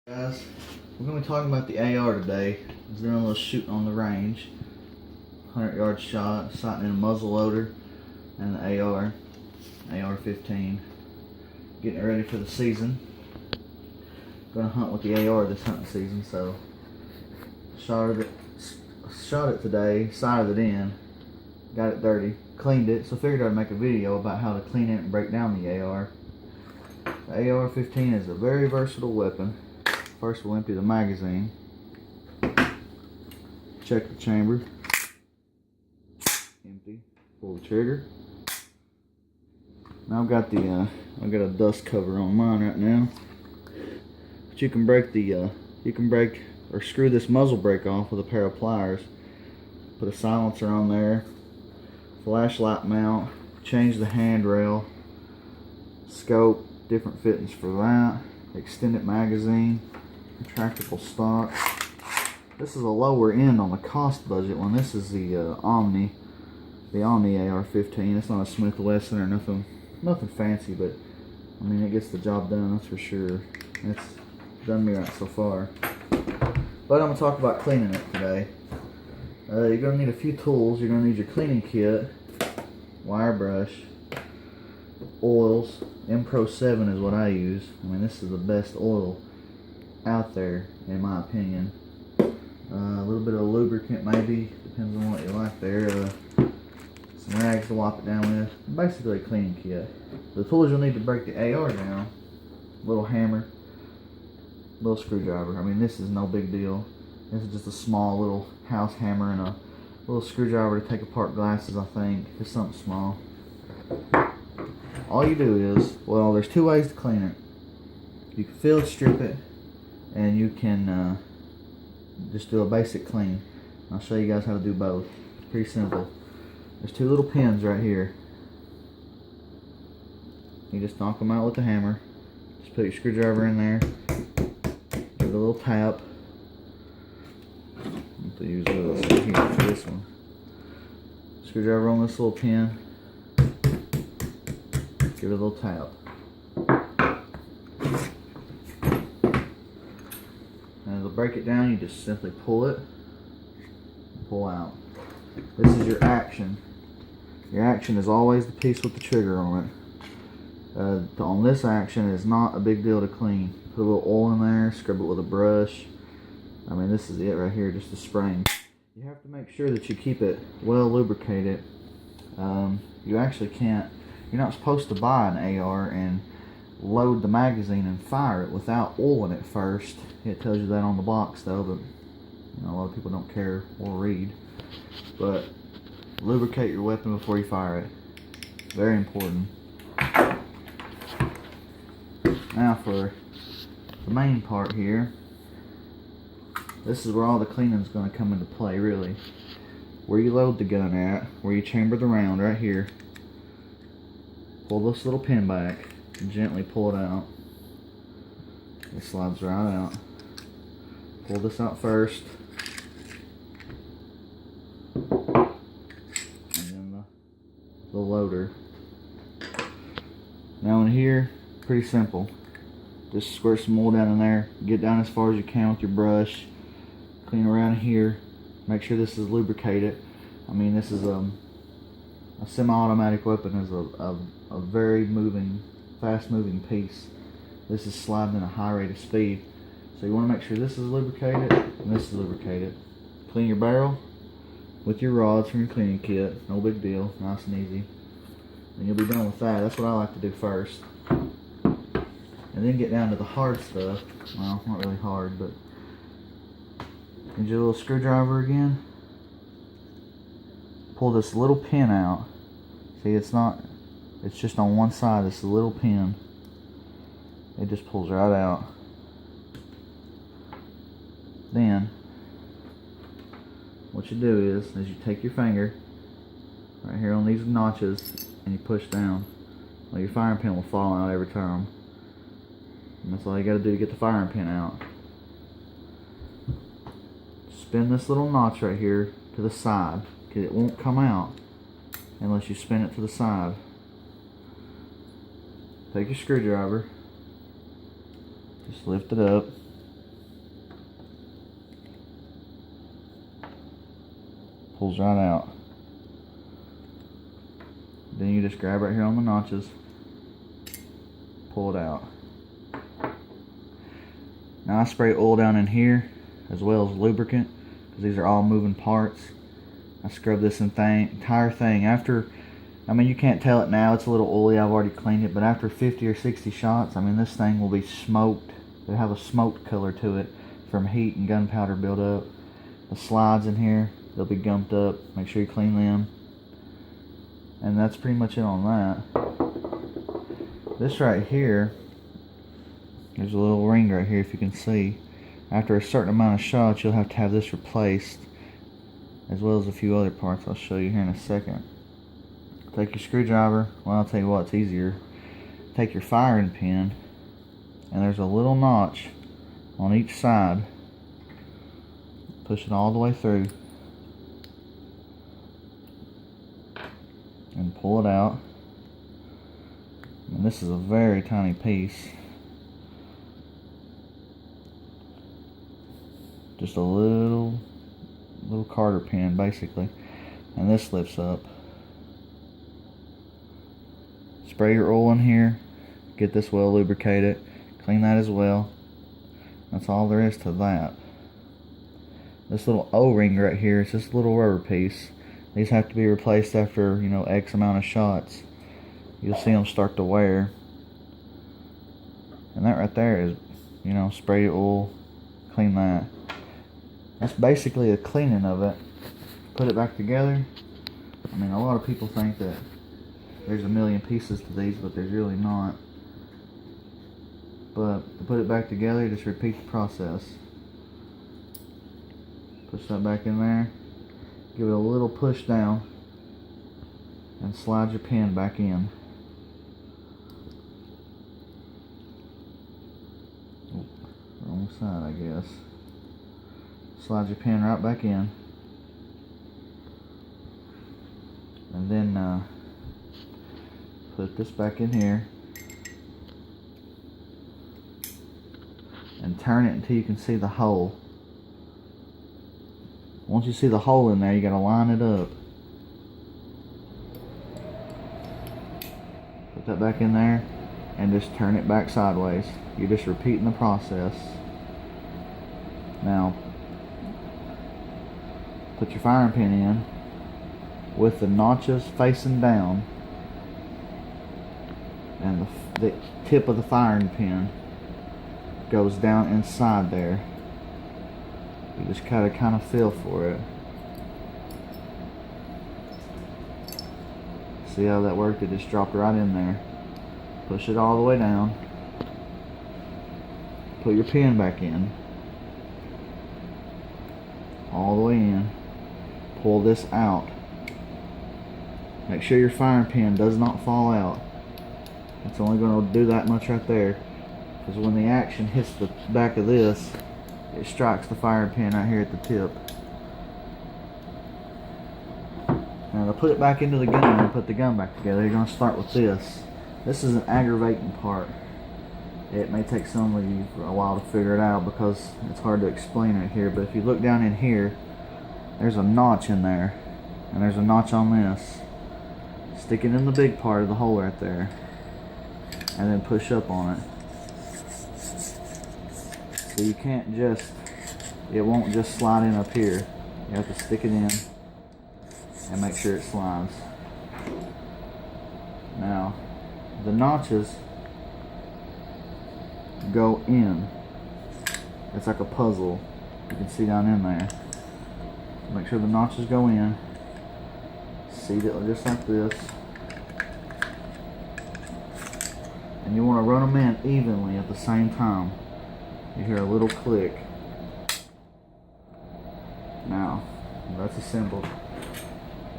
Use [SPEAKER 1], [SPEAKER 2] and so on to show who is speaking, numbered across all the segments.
[SPEAKER 1] Guys, we're going to be talking about the AR today. I was doing a little shooting on the range. 100-yard shot, sighting in a muzzle loader, and the AR-15. Getting it ready for the season. Going to hunt with the AR this hunting season, so shot it today, sighted it in, got it dirty, cleaned it, so figured I'd make a video about how to clean it and break down the AR. The AR-15 is a very versatile weapon. First we'll empty the magazine, check the chamber, empty, pull the trigger. Now I've got a dust cover on mine right now, but you can break or screw this muzzle brake off with a pair of pliers. Put a silencer on there, flashlight mount, change the handrail, scope, different fittings for that, extended magazine, retractable stock. This is a lower end on the cost budget one. This is the Omni AR-15. It's not a Smith & Wesson or nothing fancy, but I mean it gets the job done, that's for sure. It's done me right so far. But I'm gonna talk about cleaning it today. You're gonna need a few tools. You're gonna need your cleaning kit, wire brush, oils. M-Pro 7 is what I use. I mean, this is the best oil out there, in my opinion. A little bit of lubricant, maybe, depends on what you like there. Some rags to wipe it down with. Basically a cleaning kit. The tools you'll need to break the AR down: little hammer, little screwdriver. I mean, this is no big deal. This is just a small little house hammer and a little screwdriver to take apart glasses, I think. Just something small. All you do is, well, there's two ways to clean it. You can field strip it, and you can just do a basic clean. I'll show you guys how to do both. It's pretty simple. There's two little pins right here. You just knock them out with the hammer. Just put your screwdriver in there. Give it a little tap. I have to use this here for this one. Screwdriver on this little pin. Give it a little tap. And to break it down, you just simply pull it and pull out. This is your action. Your action is always the piece with the trigger on it. On this action, it's not a big deal to clean. Put a little oil in there, scrub it with a brush. I mean, this is it right here, just a spring. You have to make sure that you keep it well lubricated. You actually can't. You're not supposed to buy an AR and load the magazine and fire it without oiling it first. It tells you that on the box though, but you know, a lot of people don't care or read. But lubricate your weapon before you fire it. Very important. Now for the main part here. This is where all the cleaning is going to come into play, really. Where you load the gun at, where you chamber the round, right here. Pull this little pin back and gently pull it out. It slides right out. Pull this out first. And then the loader. Now in here, pretty simple. Just squirt some oil down in there. Get down as far as you can with your brush. Clean around here. Make sure this is lubricated. I mean, this is a semi-automatic weapon is a very fast-moving piece. This is sliding at a high rate of speed. So you want to make sure this is lubricated and this is lubricated. Clean your barrel with your rods from your cleaning kit. No big deal. Nice and easy. And you'll be done with that. That's what I like to do first. And then get down to the hard stuff. Well, not really hard, but use your little screwdriver again. Pull this little pin out. See, it's just on one side. It's a little pin. It just pulls right out. Then, what you do is you take your finger right here on these notches and you push down. Well, your firing pin will fall out every time. And that's all you got to do to get the firing pin out. Spin this little notch right here to the side, because it won't come out unless you spin it to the side. Take your screwdriver, just lift it up, Pulls right out. Then you just grab right here on the notches, pull it out. Now I spray oil down in here as well as lubricant because these are all moving parts. I scrub this entire thing after, I mean, you can't tell it now, it's a little oily, I've already cleaned it, but after 50 or 60 shots, I mean, this thing will be smoked. It'll have a smoked color to it from heat and gunpowder buildup. The slides in here, they'll be gumped up. Make sure you clean them. And that's pretty much it on that. This right here, there's a little ring right here if you can see. After a certain amount of shots, you'll have to have this replaced, as well as a few other parts I'll show you here in a second. Take your screwdriver, well, I'll tell you what, it's easier. Take your firing pin, and there's a little notch on each side. Push it all the way through and pull it out. And this is a very tiny piece. Just a little Carter pin basically. And this lifts up. Spray your oil in here. Get this well lubricated. Clean that as well. That's all there is to that. This little O-ring right here is just a little rubber piece. These have to be replaced after, you know, X amount of shots. You'll see them start to wear. And that right there is, you know, spray your oil, clean that. That's basically a cleaning of it. Put it back together. I mean, a lot of people think that there's a million pieces to these, but there's really not. But to put it back together, just repeat the process. Push that back in there. Give it a little push down and slide your pin back in. Wrong side, I guess. Slide your pin right back in. And then put this back in here. And turn it until you can see the hole. Once you see the hole in there, you gotta line it up. Put that back in there and just turn it back sideways. You're just repeating the process. Now, put your firing pin in with the notches facing down and the tip of the firing pin goes down inside there. You just kind of feel for it. See how that worked? It just dropped right in there. Push it all the way down. Put your pin back in. All the way in. Pull this out. Make sure your firing pin does not fall out. It's only going to do that much right there. Because when the action hits the back of this, it strikes the firing pin right here at the tip. Now to put it back into the gun and put the gun back together, you're going to start with this. This is an aggravating part. It may take some of you for a while to figure it out because it's hard to explain it here, but if you look down in here, there's a notch in there, and there's a notch on this. Stick it in the big part of the hole right there, and then push up on it. So you can't just, it won't just slide in up here. You have to stick it in and make sure it slides. Now, the notches go in. It's like a puzzle. You can see down in there. Make sure the notches go in. Seat it just like this. And you want to run them in evenly at the same time. You hear a little click. Now, that's assembled.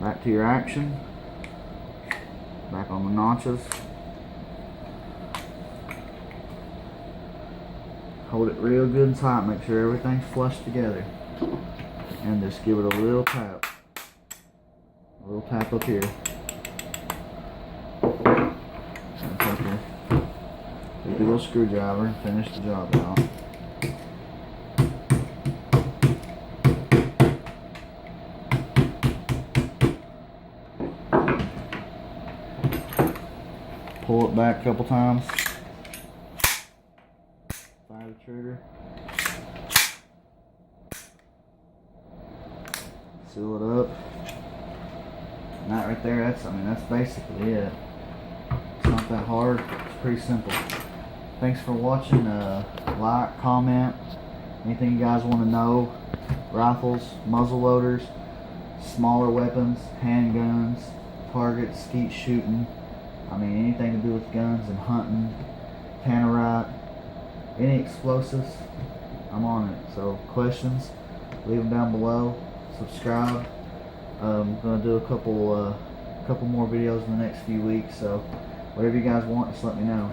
[SPEAKER 1] Back to your action. Back on the notches. Hold it real good and tight. Make sure everything's flush together. And just give it a little tap. A little tap up here. And take your little screwdriver and finish the job out. pull it back a couple times. Fire the trigger. Seal it up. And that right there, that's basically it. It's not that hard. It's pretty simple. Thanks for watching. Like, comment, anything you guys want to know. Rifles, muzzle loaders, smaller weapons, handguns, targets, skeet shooting. Anything to do with guns and hunting, tannerite, any explosives, I'm on it. So questions, leave them down below. Subscribe. I'm gonna do a couple more videos in the next few weeks. So whatever you guys want, just let me know.